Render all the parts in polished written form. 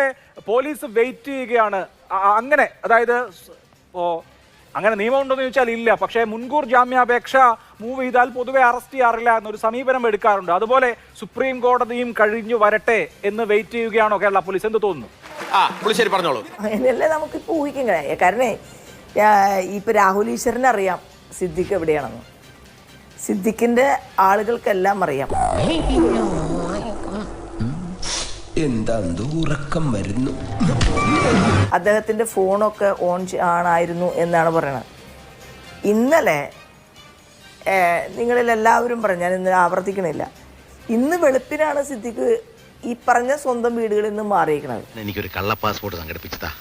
പക്ഷേ police wait ചെയ്യുകയാണ്. അങ്ങനെ അതായത് അങ്ങനെ നിയമമുണ്ടെന്ന് ചോദിച്ചാൽ ഇല്ല. പക്ഷേ മുൻകൂർ ജാമ്യാപേക്ഷ മൂവ് ചെയ്താൽ പൊതുവെ അറസ്റ്റ് ചെയ്യാറില്ല എന്നൊരു സമീപനം എടുക്കാറുണ്ട്. അതുപോലെ സുപ്രീം കോടതിയും കഴിഞ്ഞു വരട്ടെ എന്ന് വെയിറ്റ് ചെയ്യുകയാണോ കേരള പോലീസ്? എന്ത് തോന്നുന്നു? പറഞ്ഞോളൂ. അങ്ങനെയല്ലേ നമുക്കിപ്പോൾ ഊഹിക്കാൻ കഴിയും. കാരണം ഇപ്പൊ രാഹുൽ ഈശ്വരനെ അറിയാം സിദ്ദിഖ് എവിടെയാണെന്ന്. സിദ്ദിഖിന്റെ ആളുകൾക്കെല്ലാം അറിയാം. എന്താ ഉറക്കം വരുന്നു. അദ്ദേഹത്തിന്റെ ഫോണൊക്കെ ഓൺ ആണായിരുന്നു എന്നാണ് പറയുന്നത്. ഇന്നലെ നിങ്ങളിൽ എല്ലാവരും പറഞ്ഞു, ഞാൻ ഇന്ന് ആവർത്തിക്കണില്ല, ഇന്ന് വെളുപ്പിനാണ് സിദ്ദിഖ് ഈ പറഞ്ഞ സ്വന്തം വീടുകളിൽ നിന്ന് മാറിയിരിക്കുന്നത്. എനിക്കൊരു കള്ള പാസ്പോർട്ട് സംഘടിപ്പിച്ചതാ.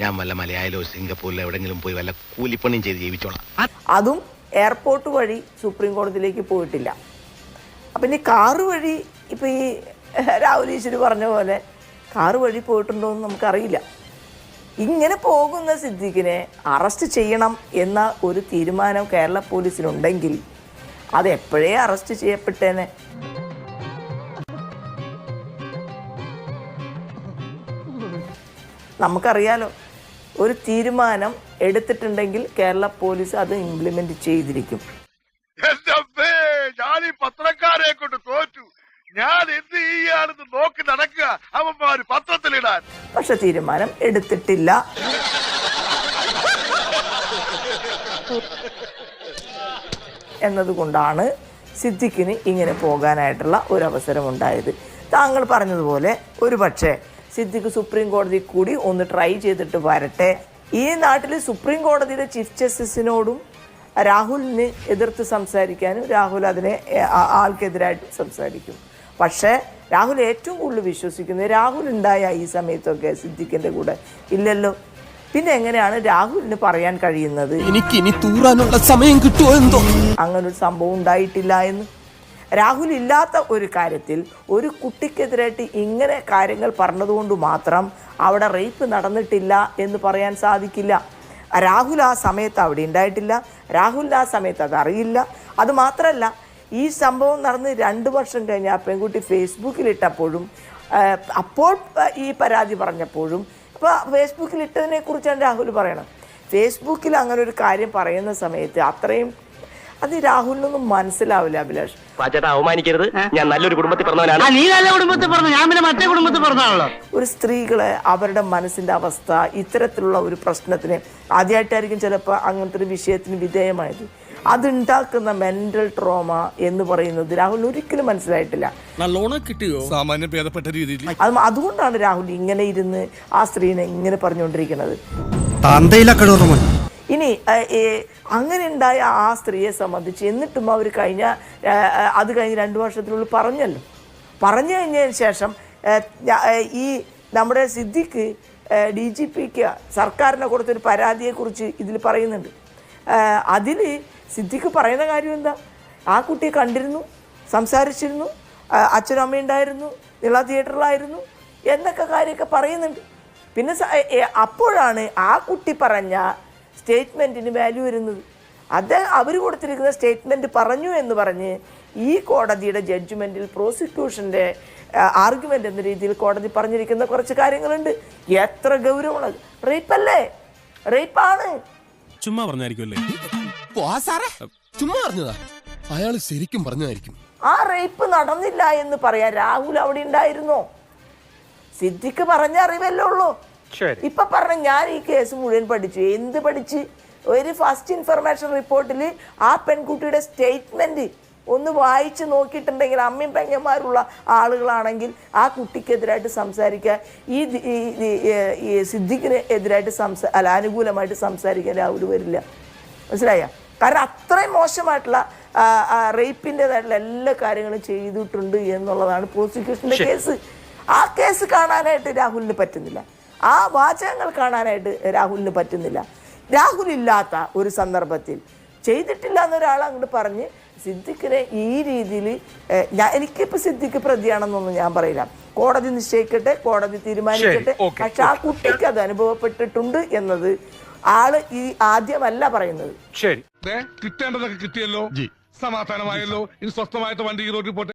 ഞാൻ വല്ല മലയാളിലോ സിംഗപ്പൂരിലോ എവിടെങ്കിലും പോയി വല്ല കൂലിപ്പണിയും ചെയ്ത് ജീവിച്ചോളാം. അതും എയർപോർട്ട് വഴി സുപ്രീം കോടതിയിലേക്ക് പോയിട്ടില്ല. അപ്പം ഇനി കാറ് വഴി ഇപ്പം ഈ രാഹുൽ ഈശ്വർ പറഞ്ഞ പോലെ കാറ് വഴി പോയിട്ടുണ്ടോ എന്ന് നമുക്കറിയില്ല. ഇങ്ങനെ പോകുന്ന സിദ്ദിഖിനെ അറസ്റ്റ് ചെയ്യണം എന്ന ഒരു തീരുമാനം കേരള പോലീസിനുണ്ടെങ്കിൽ അത് എപ്പോഴേ അറസ്റ്റ് ചെയ്യപ്പെട്ടേനെ. നമുക്കറിയാലോ, ഒരു തീരുമാനം എടുത്തിട്ടുണ്ടെങ്കിൽ കേരള പോലീസ് അത് ഇംപ്ലിമെന്റ് ചെയ്തിരിക്കും. പത്രക്കാരെ കൊണ്ട് തോറ്റു, ഞാൻ എന്ത് ചെയ്യാണെന്ന് നോക്കി നടക്കുക അവന്മാര് പത്രത്തിലിടാൻ. പക്ഷെ തീരുമാനം എടുത്തിട്ടില്ല. എന്നതുകൊണ്ടാണ് സിദ്ദിഖിന് ഇങ്ങനെ പോകാനായിട്ടുള്ള ഒരു അവസരം ഉണ്ടായത്. താങ്കൾ പറഞ്ഞതുപോലെ ഒരു പക്ഷേ സിദ്ദിഖ് സുപ്രീം കോടതി കൂടി ഒന്ന് ട്രൈ ചെയ്തിട്ട് വരട്ടെ. ഈ നാട്ടിൽ സുപ്രീം കോടതിയുടെ ചീഫ് ജസ്റ്റിസിനോടും രാഹുലിന് എതിർത്ത് സംസാരിക്കാനും രാഹുൽ അതിനെ ആൾക്കെതിരായിട്ട് സംസാരിക്കും. പക്ഷേ രാഹുൽ ഏറ്റവും കൂടുതൽ വിശ്വസിക്കുന്നത് രാഹുൽ ഉണ്ടായ ഈ സമയത്തൊക്കെ സിദ്ദിഖിന്റെ കൂടെ ഇല്ലല്ലോ. പിന്നെ എങ്ങനെയാണ് രാഹുലിന് പറയാൻ കഴിയുന്നത് എനിക്ക് ഇനി തൂറാനുള്ള സമയം കിട്ടുമോ എന്തോ? അങ്ങനൊരു സംഭവം ഉണ്ടായിട്ടില്ല എന്ന്. രാഹുൽ ഇല്ലാത്ത ഒരു കാര്യത്തിൽ ഒരു കുട്ടിക്കെതിരായിട്ട് ഇങ്ങനെ കാര്യങ്ങൾ പറഞ്ഞതുകൊണ്ട് മാത്രം അവിടെ റേപ്പ് നടന്നിട്ടില്ല എന്ന് പറയാൻ സാധിക്കില്ല. രാഹുൽ ആ സമയത്ത് അവിടെ ഉണ്ടായിട്ടില്ല. രാഹുലിന് ആ സമയത്ത് അതറിയില്ല. അത് മാത്രമല്ല, ഈ സംഭവം നടന്ന് 2 വർഷം കഴിഞ്ഞ് ആ പെൺകുട്ടി ഫേസ്ബുക്കിലിട്ടപ്പോഴും അപ്പോൾ ഈ പരാതി പറഞ്ഞപ്പോഴും ഇപ്പോൾ ഫേസ്ബുക്കിലിട്ടതിനെ കുറിച്ചാണ് രാഹുൽ പറയണം. ഫേസ്ബുക്കിൽ അങ്ങനെ ഒരു കാര്യം പറയുന്ന സമയത്ത് അത്രയും അത് രാഹുലിനൊന്നും മനസ്സിലാവില്ല. അഭിലാഷ് അവമാനിക്കരുത്, ഞാൻ നല്ലൊരു കുടുംബത്തിൽ പറഞ്ഞവനാണ്. നീ നല്ല കുടുംബത്തിൽ പറഞ്ഞു, ഞാൻ പിന്നെ മറ്റേ കുടുംബത്തിൽ പറഞ്ഞാണല്ലോ. ഒരു സ്ത്രീകളെ അവരുടെ മനസ്സിന്റെ അവസ്ഥ ഇത്തരത്തിലുള്ള ഒരു പ്രശ്നത്തിന് ആദ്യമായിട്ടായിരിക്കും ചിലപ്പോൾ അങ്ങനത്തെ ഒരു വിഷയത്തിന് വിധേയമായത്. അതുണ്ടാക്കുന്ന മെന്റൽ ട്രോമ എന്ന് പറയുന്നത് രാഹുലിന് ഒരിക്കലും മനസ്സിലായിട്ടില്ല. നല്ലോണം കിട്ടിയോ സാമാന്യം ഭേദപ്പെട്ട രീതിയിൽ. അതുകൊണ്ടാണ് രാഹുൽ ഇങ്ങനെ ഇരുന്ന് ആ സ്ത്രീനെ ഇങ്ങനെ പറഞ്ഞുകൊണ്ടിരിക്കുന്നത്. ഇനി അങ്ങനെ ഉണ്ടായ ആ സ്ത്രീയെ സംബന്ധിച്ച് എന്നിട്ടും അവർ അത് കഴിഞ്ഞ് 2 വർഷത്തിനുള്ളിൽ പറഞ്ഞു കഴിഞ്ഞതിന് ശേഷം ഈ നമ്മുടെ സിദ്ദിഖ് DGPക്ക് സർക്കാരിനെ കൊടുത്തൊരു പരാതിയെക്കുറിച്ച് ഇതിൽ പറയുന്നുണ്ട്. അതിൽ സിദ്ദിഖ് പറയുന്ന കാര്യം എന്താ? ആ കുട്ടിയെ കണ്ടിരുന്നു, സംസാരിച്ചിരുന്നു, അച്ഛനും അമ്മയും ഉണ്ടായിരുന്നു, നിള തിയേറ്ററിലായിരുന്നു എന്നൊക്കെ കാര്യമൊക്കെ പറയുന്നുണ്ട്. പിന്നെ അപ്പോഴാണ് ആ കുട്ടി പറഞ്ഞ സ്റ്റേറ്റ്മെൻറ്റിന് വാല്യൂ വരുന്നത്. അവർ കൊടുത്തിരിക്കുന്ന സ്റ്റേറ്റ്മെൻറ്റ് പറഞ്ഞു എന്ന് പറഞ്ഞ് ഈ കോടതിയുടെ ജഡ്ജ്മെൻറ്റിൽ പ്രോസിക്യൂഷൻ്റെ ആർഗ്യുമെൻ്റ് എന്ന രീതിയിൽ കോടതി പറഞ്ഞിരിക്കുന്ന കുറച്ച് കാര്യങ്ങളുണ്ട്. എത്ര ഗൗരവമുള്ളത്! റേപ്പല്ലേ? റേപ്പാണ്. ചുമ്മാ പറഞ്ഞായിരിക്കുമല്ലേ? ചുമ്മാ പറഞ്ഞതാ. അയാൾ ശരിക്കും പറഞ്ഞതായിരിക്കും. ആ റേപ്പ് നടന്നില്ല എന്ന് പറയാൻ രാഹുൽ അവിടെ ഉണ്ടായിരുന്നോ? സിദ്ദിഖ് പറഞ്ഞ അറിവല്ലേ ഉള്ളൂ. ഇപ്പൊ പറഞ്ഞ ഞാൻ ഈ കേസ് മുഴുവൻ പഠിച്ചു. എന്ത് പഠിച്ച്? ഒരു ഫസ്റ്റ് ഇൻഫർമേഷൻ റിപ്പോർട്ടിൽ ആ പെൺകുട്ടിയുടെ സ്റ്റേറ്റ്മെന്റ് ഒന്ന് വായിച്ച് നോക്കിയിട്ടുണ്ടെങ്കിൽ അമ്മയും പെങ്ങന്മാരുള്ള ആളുകളാണെങ്കിൽ ആ കുട്ടിക്കെതിരായിട്ട് സംസാരിക്കാൻ ഈ സിദ്ദിഖിന് എതിരായിട്ട് അനുകൂലമായിട്ട് സംസാരിക്കാൻ രാഹുൽ വരില്ല. മനസ്സിലായ? കാരണം അത്രയും മോശമായിട്ടുള്ള റേപ്പിൻ്റെതായിട്ടുള്ള എല്ലാ കാര്യങ്ങളും ചെയ്തിട്ടുണ്ട് എന്നുള്ളതാണ് പ്രോസിക്യൂഷൻ്റെ കേസ്. ആ കേസ് കാണാനായിട്ട് രാഹുലിന് പറ്റുന്നില്ല. ആ വാചകങ്ങൾ കാണാനായിട്ട് രാഹുലിന് പറ്റുന്നില്ല. രാഹുൽ ഇല്ലാത്ത ഒരു സന്ദർഭത്തിൽ ചെയ്തിട്ടില്ല എന്നൊരാൾ അങ്ങോട്ട് പറഞ്ഞ് സിദ്ദിഖിനെ ഈ രീതിയിൽ എനിക്കിപ്പോൾ സിദ്ദിഖ് പ്രതിയാണെന്നൊന്നും ഞാൻ പറയില്ല. കോടതി നിശ്ചയിക്കട്ടെ, കോടതി തീരുമാനിക്കട്ടെ. പക്ഷെ ആ കുട്ടിക്ക് അത് അനുഭവപ്പെട്ടിട്ടുണ്ട് എന്നത് ആള് ഈ ആദ്യമല്ല പറയുന്നത്. കിട്ടേണ്ടതൊക്കെ കിട്ടിയല്ലോ, സമാധാനമായല്ലോ. ഇനി സ്വസ്ഥമായിട്ട് വണ്ടി ഈ റോഡിൽ പോട്ടെ.